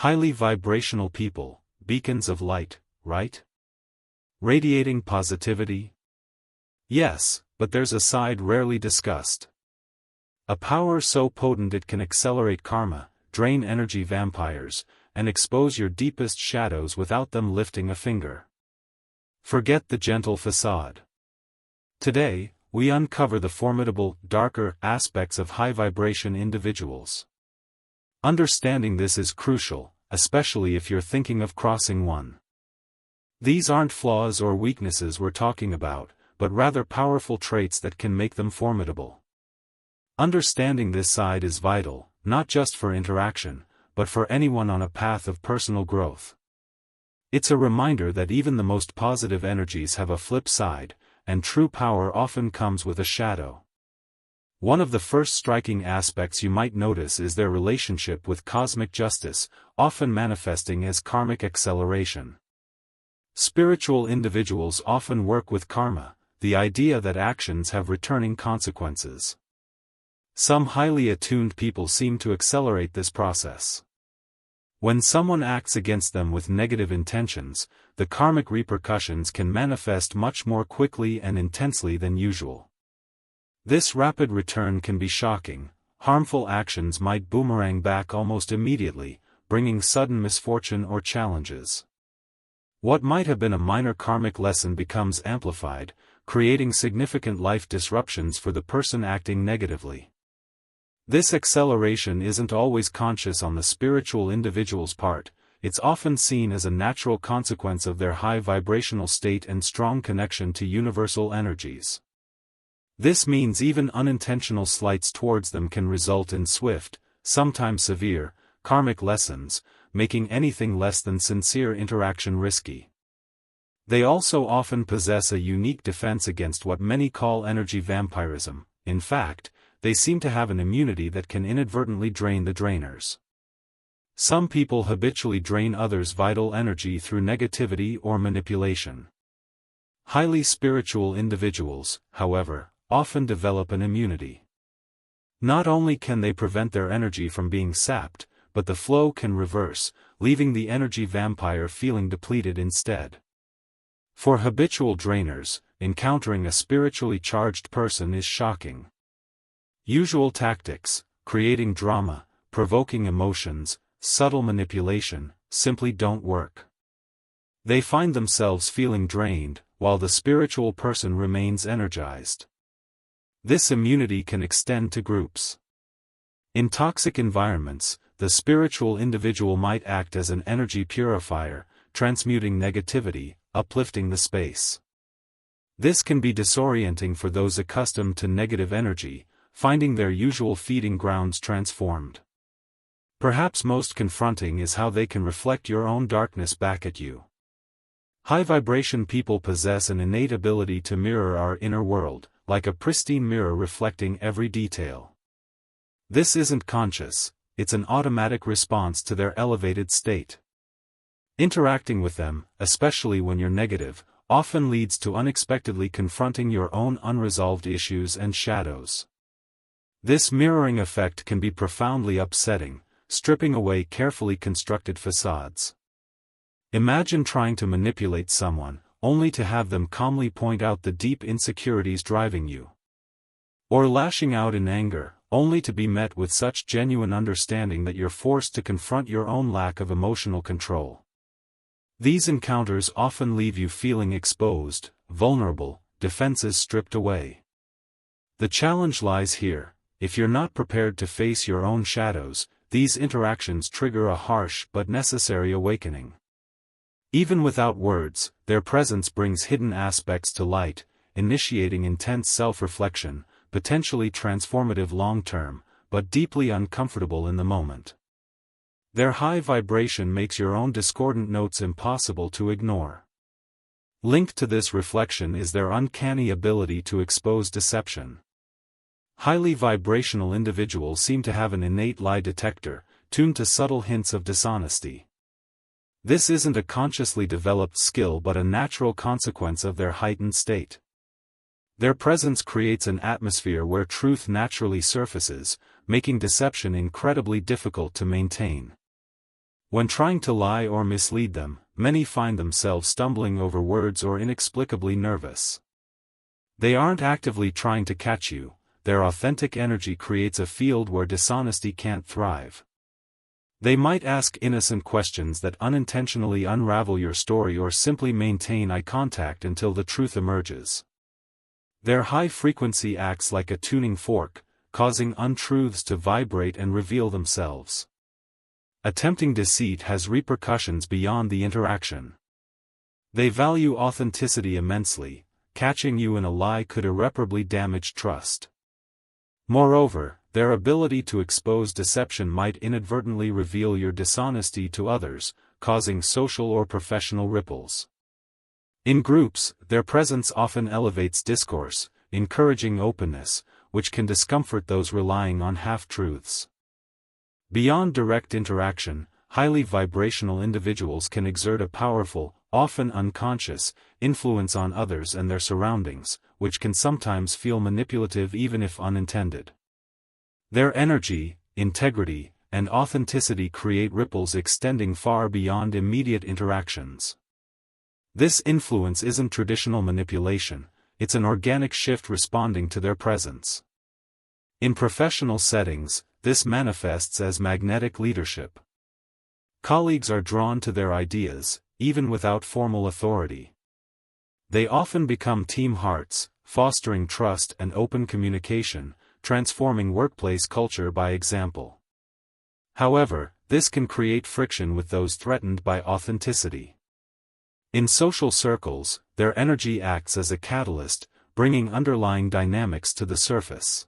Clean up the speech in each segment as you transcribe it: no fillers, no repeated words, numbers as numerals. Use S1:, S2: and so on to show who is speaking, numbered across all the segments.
S1: Highly vibrational people, beacons of light, right? Radiating positivity? Yes, but there's a side rarely discussed. A power so potent it can accelerate karma, drain energy vampires, and expose your deepest shadows without them lifting a finger. Forget the gentle facade. Today, we uncover the formidable, darker aspects of high-vibration individuals. Understanding this is crucial, especially if you're thinking of crossing one. These aren't flaws or weaknesses we're talking about, but rather powerful traits that can make them formidable. Understanding this side is vital, not just for interaction, but for anyone on a path of personal growth. It's a reminder that even the most positive energies have a flip side, and true power often comes with a shadow. One of the first striking aspects you might notice is their relationship with cosmic justice, often manifesting as karmic acceleration. Spiritual individuals often work with karma, the idea that actions have returning consequences. Some highly attuned people seem to accelerate this process. When someone acts against them with negative intentions, the karmic repercussions can manifest much more quickly and intensely than usual. This rapid return can be shocking. Harmful actions might boomerang back almost immediately, bringing sudden misfortune or challenges. What might have been a minor karmic lesson becomes amplified, creating significant life disruptions for the person acting negatively. This acceleration isn't always conscious on the spiritual individual's part, it's often seen as a natural consequence of their high vibrational state and strong connection to universal energies. This means even unintentional slights towards them can result in swift, sometimes severe, karmic lessons, making anything less than sincere interaction risky. They also often possess a unique defense against what many call energy vampirism. In fact, they seem to have an immunity that can inadvertently drain the drainers. Some people habitually drain others' vital energy through negativity or manipulation. Highly spiritual individuals, however, often develop an immunity. Not only can they prevent their energy from being sapped, but the flow can reverse, leaving the energy vampire feeling depleted instead. For habitual drainers, encountering a spiritually charged person is shocking. Usual tactics, creating drama, provoking emotions, subtle manipulation, simply don't work. They find themselves feeling drained, while the spiritual person remains energized. This immunity can extend to groups. In toxic environments, the spiritual individual might act as an energy purifier, transmuting negativity, uplifting the space. This can be disorienting for those accustomed to negative energy, finding their usual feeding grounds transformed. Perhaps most confronting is how they can reflect your own darkness back at you. High-vibration people possess an innate ability to mirror our inner world, like a pristine mirror reflecting every detail. This isn't conscious, it's an automatic response to their elevated state. Interacting with them, especially when you're negative, often leads to unexpectedly confronting your own unresolved issues and shadows. This mirroring effect can be profoundly upsetting, stripping away carefully constructed facades. Imagine trying to manipulate someone, only to have them calmly point out the deep insecurities driving you. Or lashing out in anger, only to be met with such genuine understanding that you're forced to confront your own lack of emotional control. These encounters often leave you feeling exposed, vulnerable, defenses stripped away. The challenge lies here: if you're not prepared to face your own shadows, these interactions trigger a harsh but necessary awakening. Even without words, their presence brings hidden aspects to light, initiating intense self-reflection, potentially transformative long-term, but deeply uncomfortable in the moment. Their high vibration makes your own discordant notes impossible to ignore. Linked to this reflection is their uncanny ability to expose deception. Highly vibrational individuals seem to have an innate lie detector, tuned to subtle hints of dishonesty. This isn't a consciously developed skill but a natural consequence of their heightened state. Their presence creates an atmosphere where truth naturally surfaces, making deception incredibly difficult to maintain. When trying to lie or mislead them, many find themselves stumbling over words or inexplicably nervous. They aren't actively trying to catch you, their authentic energy creates a field where dishonesty can't thrive. They might ask innocent questions that unintentionally unravel your story or simply maintain eye contact until the truth emerges. Their high frequency acts like a tuning fork, causing untruths to vibrate and reveal themselves. Attempting deceit has repercussions beyond the interaction. They value authenticity immensely. Catching you in a lie could irreparably damage trust. Moreover, their ability to expose deception might inadvertently reveal your dishonesty to others, causing social or professional ripples. In groups, their presence often elevates discourse, encouraging openness, which can discomfort those relying on half-truths. Beyond direct interaction, highly vibrational individuals can exert a powerful, often unconscious, influence on others and their surroundings, which can sometimes feel manipulative even if unintended. Their energy, integrity, and authenticity create ripples extending far beyond immediate interactions. This influence isn't traditional manipulation, it's an organic shift responding to their presence. In professional settings, this manifests as magnetic leadership. Colleagues are drawn to their ideas, even without formal authority. They often become team hearts, fostering trust and open communication, transforming workplace culture by example. However, this can create friction with those threatened by authenticity. In social circles, their energy acts as a catalyst, bringing underlying dynamics to the surface.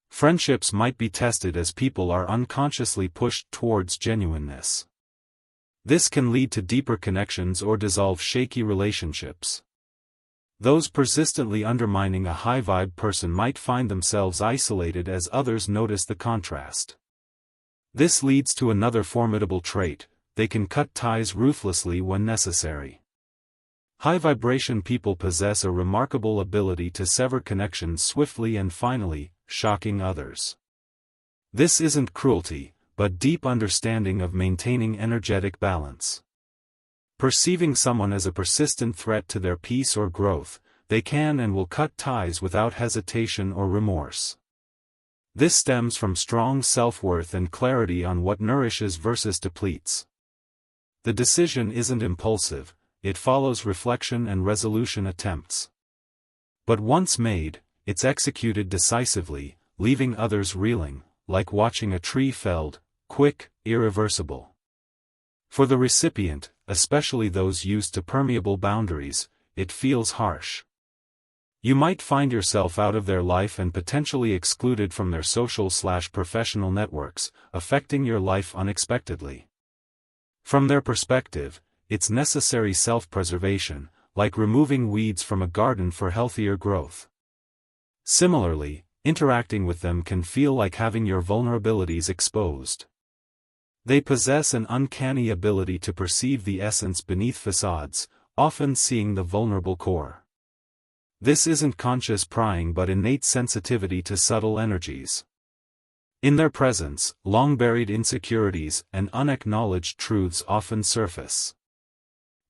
S1: Friendships might be tested as people are unconsciously pushed towards genuineness. This can lead to deeper connections or dissolve shaky relationships. Those persistently undermining a high-vibe person might find themselves isolated as others notice the contrast. This leads to another formidable trait: they can cut ties ruthlessly when necessary. High-vibration people possess a remarkable ability to sever connections swiftly and finally, shocking others. This isn't cruelty, but deep understanding of maintaining energetic balance. Perceiving someone as a persistent threat to their peace or growth, they can and will cut ties without hesitation or remorse. This stems from strong self-worth and clarity on what nourishes versus depletes. The decision isn't impulsive, it follows reflection and resolution attempts. But once made, it's executed decisively, leaving others reeling, like watching a tree felled, quick, irreversible. For the recipient, especially those used to permeable boundaries, it feels harsh. You might find yourself out of their life and potentially excluded from their social/professional networks, affecting your life unexpectedly. From their perspective, it's necessary self-preservation, like removing weeds from a garden for healthier growth. Similarly, interacting with them can feel like having your vulnerabilities exposed. They possess an uncanny ability to perceive the essence beneath facades, often seeing the vulnerable core. This isn't conscious prying but innate sensitivity to subtle energies. In their presence, long-buried insecurities and unacknowledged truths often surface.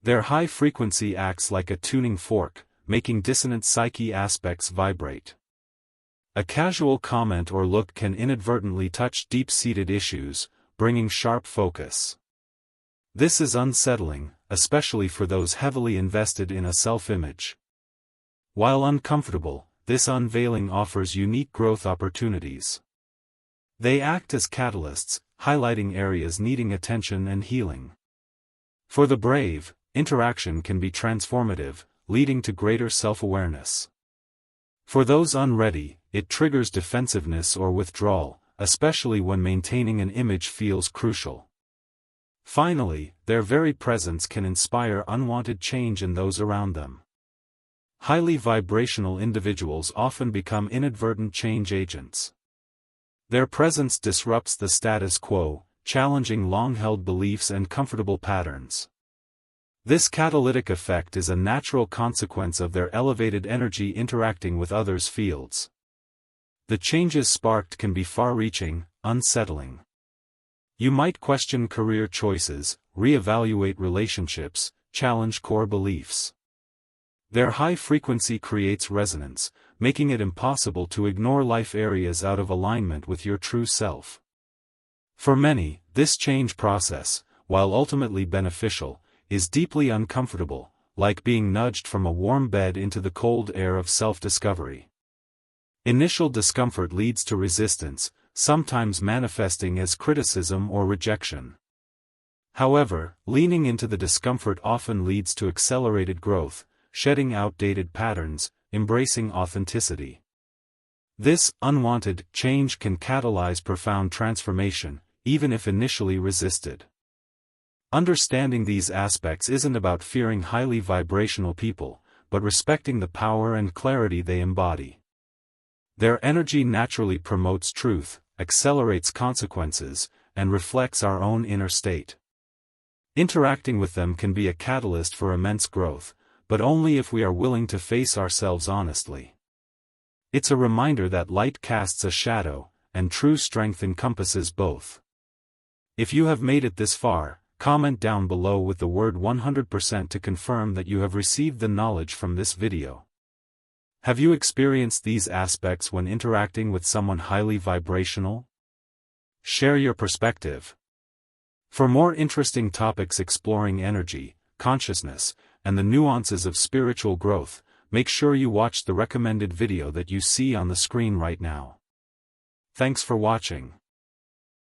S1: Their high frequency acts like a tuning fork, making dissonant psyche aspects vibrate. A casual comment or look can inadvertently touch deep-seated issues, bringing sharp focus. This is unsettling, especially for those heavily invested in a self-image. While uncomfortable, this unveiling offers unique growth opportunities. They act as catalysts, highlighting areas needing attention and healing. For the brave, interaction can be transformative, leading to greater self-awareness. For those unready, it triggers defensiveness or withdrawal, especially when maintaining an image feels crucial. Finally, their very presence can inspire unwanted change in those around them. Highly vibrational individuals often become inadvertent change agents. Their presence disrupts the status quo, challenging long-held beliefs and comfortable patterns. This catalytic effect is a natural consequence of their elevated energy interacting with others' fields. The changes sparked can be far-reaching, unsettling. You might question career choices, reevaluate relationships, challenge core beliefs. Their high frequency creates resonance, making it impossible to ignore life areas out of alignment with your true self. For many, this change process, while ultimately beneficial, is deeply uncomfortable, like being nudged from a warm bed into the cold air of self-discovery. Initial discomfort leads to resistance, sometimes manifesting as criticism or rejection. However, leaning into the discomfort often leads to accelerated growth, shedding outdated patterns, embracing authenticity. This unwanted change can catalyze profound transformation, even if initially resisted. Understanding these aspects isn't about fearing highly vibrational people, but respecting the power and clarity they embody. Their energy naturally promotes truth, accelerates consequences, and reflects our own inner state. Interacting with them can be a catalyst for immense growth, but only if we are willing to face ourselves honestly. It's a reminder that light casts a shadow, and true strength encompasses both. If you have made it this far, comment down below with the word 100% to confirm that you have received the knowledge from this video. Have you experienced these aspects when interacting with someone highly vibrational? Share your perspective. For more interesting topics exploring energy, consciousness, and the nuances of spiritual growth, make sure you watch the recommended video that you see on the screen right now. Thanks for watching.